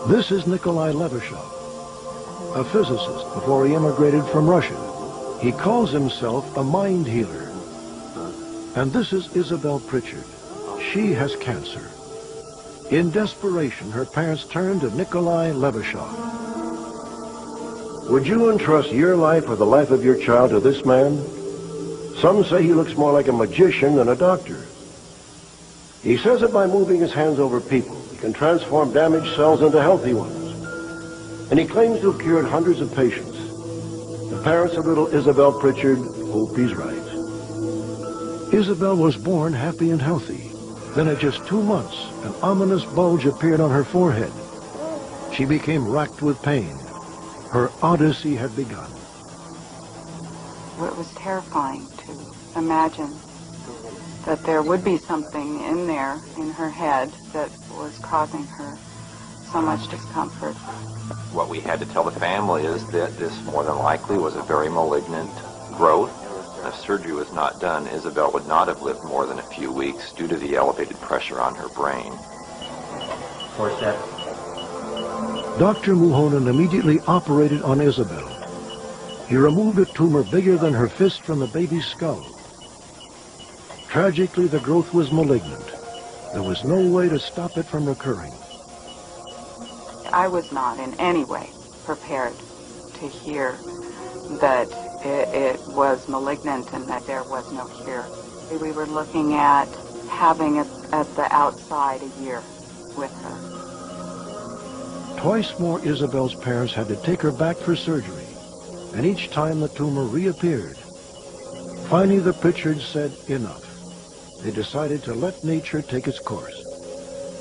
This is Nikolai Levashov, a physicist before he immigrated from Russia. He calls himself a mind healer. And this is Isabel Pritchard. She has cancer. In desperation, her parents turned to Nikolai Levashov. Would you entrust your life or the life of your child to this man? Some say he looks more like a magician than a doctor. He says that by moving his hands over people, he can transform damaged cells into healthy ones. And he claims to have cured hundreds of patients. The parents of little Isabel Pritchard hope he's right. Isabel was born happy and healthy. Then at just 2 months, an ominous bulge appeared on her forehead. She became racked with pain. Her odyssey had begun. It was terrifying to imagine that there would be something in there, in her head, that was causing her so much discomfort. What we had to tell the family is that this more than likely was a very malignant growth. If surgery was not done, Isabel would not have lived more than a few weeks due to the elevated pressure on her brain. Dr. Muhonen immediately operated on Isabel. He removed a tumor bigger than her fist from the baby's skull. Tragically, the growth was malignant. There was no way to stop it from recurring. I was not in any way prepared to hear that it was malignant and that there was no cure. We were looking at having it at the outside a year with her. Twice more, Isabel's parents had to take her back for surgery, and each time the tumor reappeared. Finally, the Pritchards said enough. They decided to let nature take its course.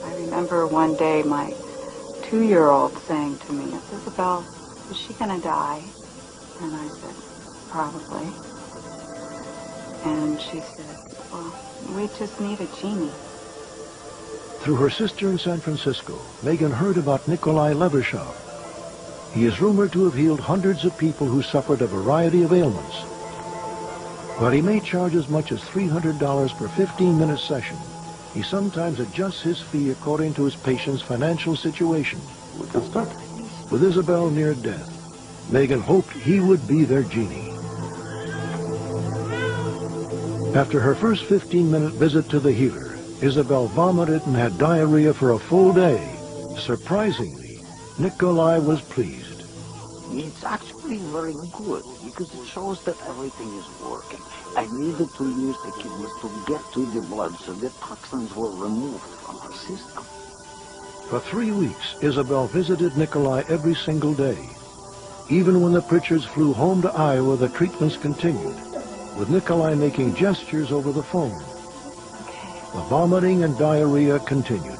I remember one day my 2-year-old saying to me, "Isabel, is she going to die?" And I said, "Probably." And she said, "Well, we just need a genie." Through her sister in San Francisco, Megan heard about Nikolai Levashov. He is rumored to have healed hundreds of people who suffered a variety of ailments. While he may charge as much as $300 per 15-minute session, he sometimes adjusts his fee according to his patient's financial situation. We can start. With Isabel near death, Megan hoped he would be their genie. After her first 15-minute visit to the healer, Isabel vomited and had diarrhea for a full day. Surprisingly, Nikolai was pleased. It's actually very good because it shows that everything is working. I needed to use the kidneys to get to the blood so the toxins were removed from her system. For 3 weeks, Isabel visited Nikolai every single day. Even when the Pritchards flew home to Iowa, the treatments continued, with Nikolai making gestures over the phone. The vomiting and diarrhea continued.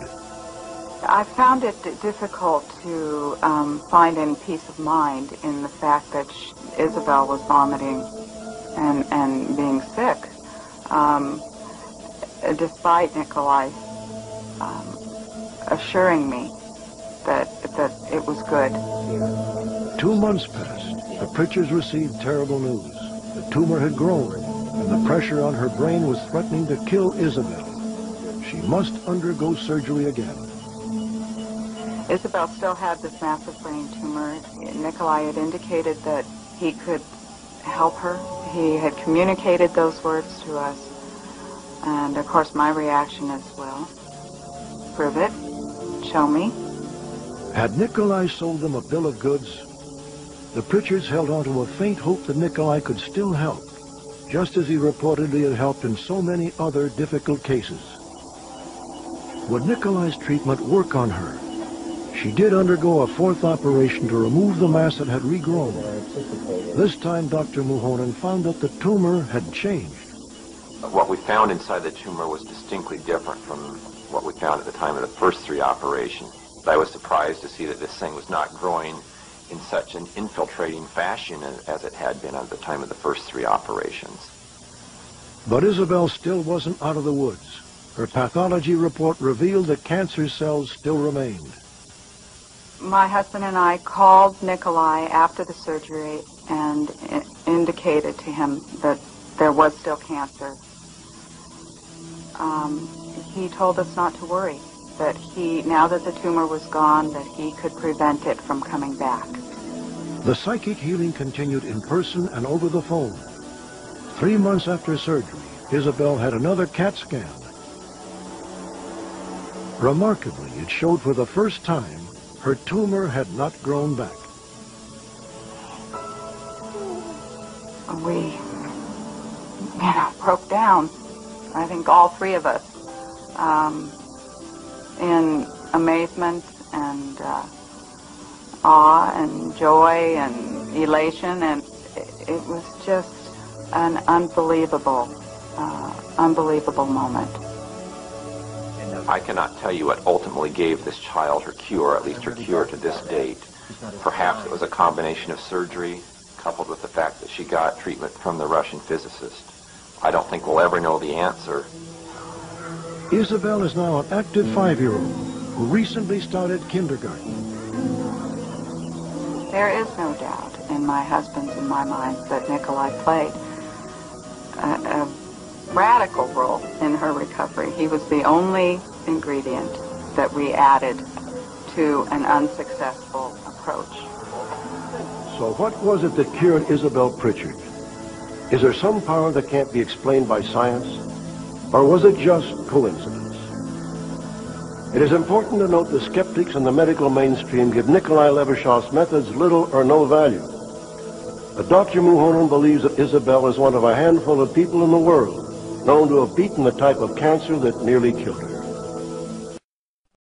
I found it difficult to find any peace of mind in the fact that Isabel was vomiting and being sick, despite Nikolai assuring me that it was good. 2 months passed. The Pritchards received terrible news. The tumor had grown, and the pressure on her brain was threatening to kill Isabel. She must undergo surgery again. Isabel still had this massive brain tumor. Nikolai had indicated that he could help her. He had communicated those words to us. And of course my reaction is, well, prove it, show me. Had Nikolai sold them a bill of goods? The Pritchards held on to a faint hope that Nikolai could still help, just as he reportedly had helped in so many other difficult cases. Would Nikolai's treatment work on her? She did undergo a 4th operation to remove the mass that had regrown. This time, Dr. Muhonen found that the tumor had changed. What we found inside the tumor was distinctly different from what we found at the time of the first 3 operations. I was surprised to see that this thing was not growing in such an infiltrating fashion as it had been at the time of the first 3 operations. But Isabel still wasn't out of the woods. Her pathology report revealed that cancer cells still remained. My husband and I called Nikolai after the surgery and indicated to him that there was still cancer. He told us not to worry. that now that the tumor was gone, that he could prevent it from coming back. The psychic healing continued in person and over the phone. 3 months after surgery, Isabel had another CAT scan. Remarkably, it showed for the first time her tumor had not grown back. We, broke down. I think all three of us, in amazement and awe and joy and elation, and it was just an unbelievable moment. I cannot tell you what ultimately gave this child her cure, at least her cure to this date. Perhaps it was a combination of surgery coupled with the fact that she got treatment from the Russian physicist. I don't think we'll ever know the answer. Isabel is now an active 5-year-old who recently started kindergarten. There is no doubt in my husband's and my mind that Nikolai played a radical role in her recovery. He was the only ingredient that we added to an unsuccessful approach. So what was it that cured Isabel Pritchard? Is there some power that can't be explained by science? Or was it just coincidence? It is important to note the skeptics in the medical mainstream give Nikolai Levashov's methods little or no value. But Dr. Muhonen believes that Isabel is one of a handful of people in the world known to have beaten the type of cancer that nearly killed her.